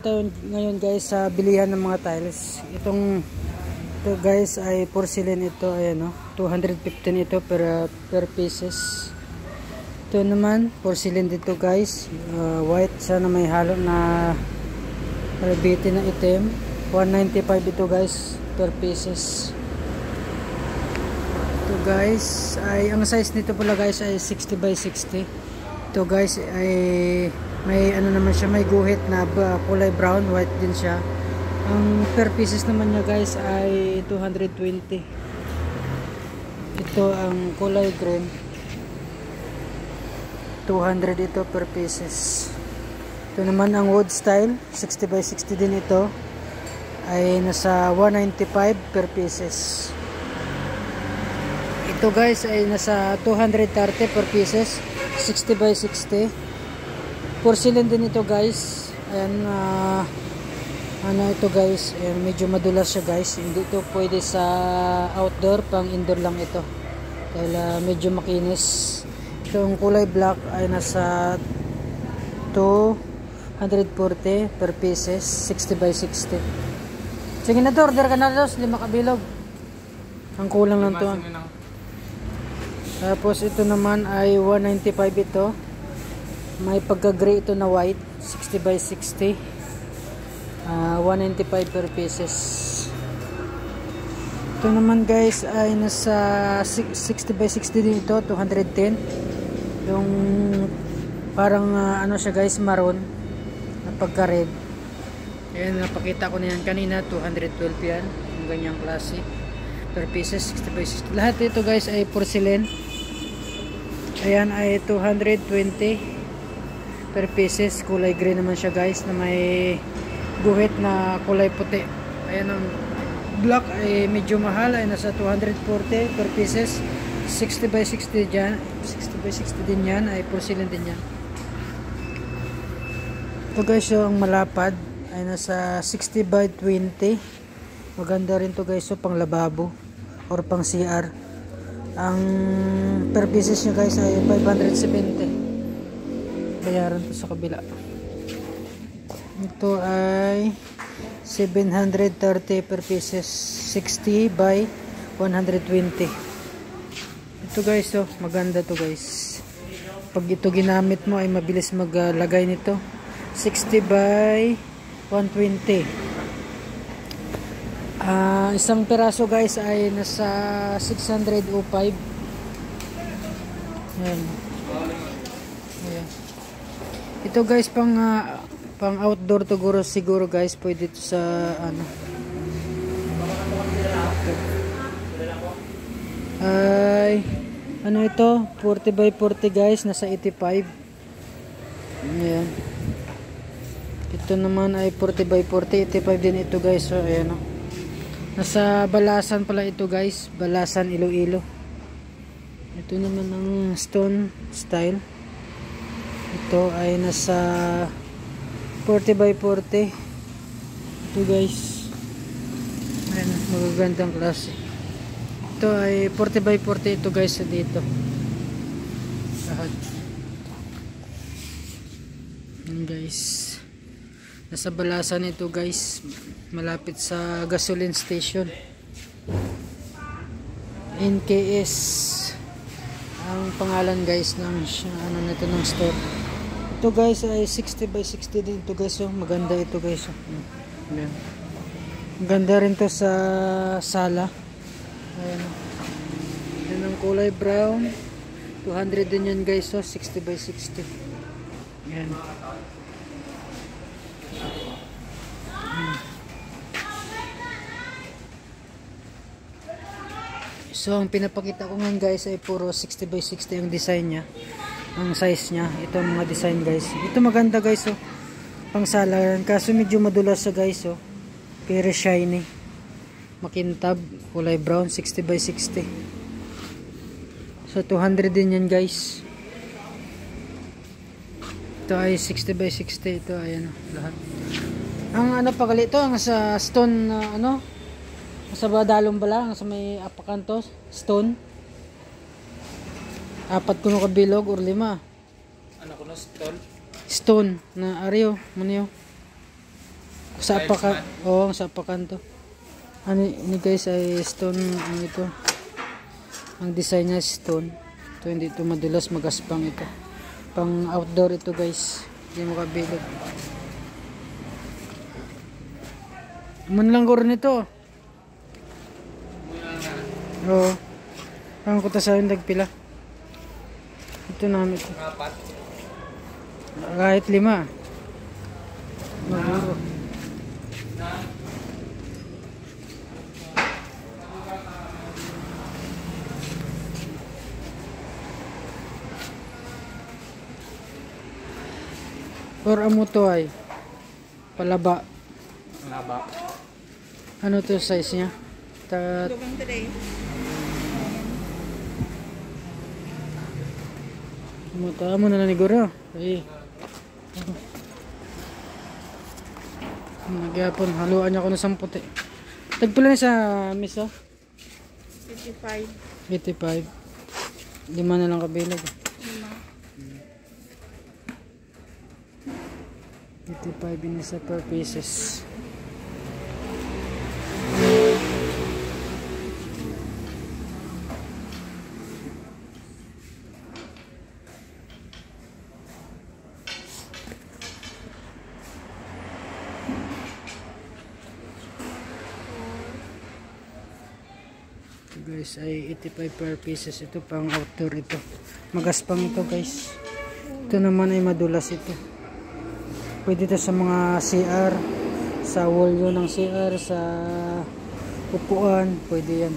Ito ngayon guys sa bilihan ng mga tiles. Ito guys ay porcelain ito, ayan no. 215 ito per pieces. Ito naman porcelain dito guys, white sana may halo na rabiti na itim. 195 ito guys per pieces. Ito guys ay ang size nito pala guys ay 60 by 60. Ito guys ay may ano naman siya, may guhit na kulay brown, white din siya. Ang per pieces naman niya guys ay 220. Ito ang kulay green, 200 ito per pieces. Ito naman ang wood style, 60 by 60 din ito, ay nasa 195 per pieces. Ito guys ay nasa 230 per pieces, 60 by 60. Porcelain din ito guys. Ayan, ano ito guys, ayan, medyo madulas siya guys. Hindi ito pwede sa outdoor, pang indoor lang ito dahil medyo makinis. Itong kulay black ay nasa 240 per pieces, 60 by 60. Sige na to, order ka na dos, 5 kabilog. Ang kulang lang to. Tapos ito naman ay 195 ito. May pagka-gray ito na white, 60 by 60, 195 per pieces. Ito naman guys ay nasa 60 by 60 din ito, 210. Yung parang ano siya guys, maroon na pagka-red. Ayan, napakita ko na yan kanina, 212 yan, yung ganyang klase per pieces, 60 by 60. Lahat ito guys ay porcelain. Ayan ay 220 per pieces. Kulay green naman siya guys, na may guhit na kulay puti. Ayan, ang black ay medyo mahal, ay nasa 240 per pieces, 60 by 60 dyan, 60 by 60 din yan, ay porcelain din yan. Ito guys yung malapad ay nasa 60 by 20. Maganda rin to guys, so pang lababo or pang CR. Ang per pieces nyo guys ay 570. Bayaran to sa kabila. Ito ay 730 per pieces, 60 by 120. Ito guys, oh, maganda to guys. Pag ito ginamit mo ay mabilis maglagay nito. 60 by 120. Isang peraso guys ay nasa 605. Ayan. Ayan. Ito guys pang outdoor to siguro guys, pwede ito sa ano. Ay ano ito, 40 by 40 guys, nasa 85. Ayan. Ito naman ay 40 by 40, 85 din ito guys. So ayan, nasa Balasan pala ito guys, Balasan, Iloilo. Ito naman ang stone style. Ito ay nasa 40 by 40. Ito guys, ayan, magagandang klase. Ito ay 40 by 40 ito guys, dito lahat. Ayan guys, nasa Balasan ito guys, malapit sa gasoline station. NKS ang pangalan guys ng ano nito, ng store. Ito guys ay 60 by 60 din ito guys, oh. Maganda ito guys, oh. Ayan. Maganda rin to sa sala. Ayan. Ayan ang kulay brown, 200 din yan guys, oh. 60 by 60. Ayan. So ang pinapakita ko ngayon guys ay puro 60 by 60 yung design niya, ang size niya. Ito ang mga design guys. Ito maganda guys, oh. Pang sala yan, kaso medyo madulas siya guys, oh. Pero shiny, makintab, kulay brown, 60 by 60. So 200 din yan guys. Ito ay 60 by 60 ito, ayan, oh, lahat. Ang ano pagali ito, ang sa stone ano, sa badalong bala, sa may apakanto, stone. 4 kuno ka bilog or 5. Ano kuno stone? Stone na areo, maniyo. Sa apakan, oo, sa apakan to. Ano ini guys ay stone, ano ito. Ang design niya stone. Ito hindi ito madulas, magaspang ito. Pang outdoor ito guys. Hindi mo kabilog. Man lang guro nito. Oo. Ang kutasahin nagpila. Ito namin ito. Kahit 5. Maguro. Or amo to ay palaba. Palaba. Ano to size niya? Dugang today. Muta mo na naniguro. Ay. Nagyapon haluan niya ko na samputi. Tagpila ni sa miso? 55. 85. 5 na lang kabilog. 55 in isa per pieces. Guys ay 85 per pieces. Ito pang outdoor ito. Magaspang ito guys. Ito naman ay madulas ito. Pwede ito sa mga CR, sa wall yun ng CR, sa upuan, pwede yan.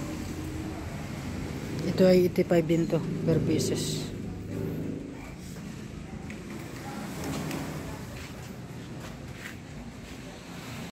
Ito ay 85 din to per pieces.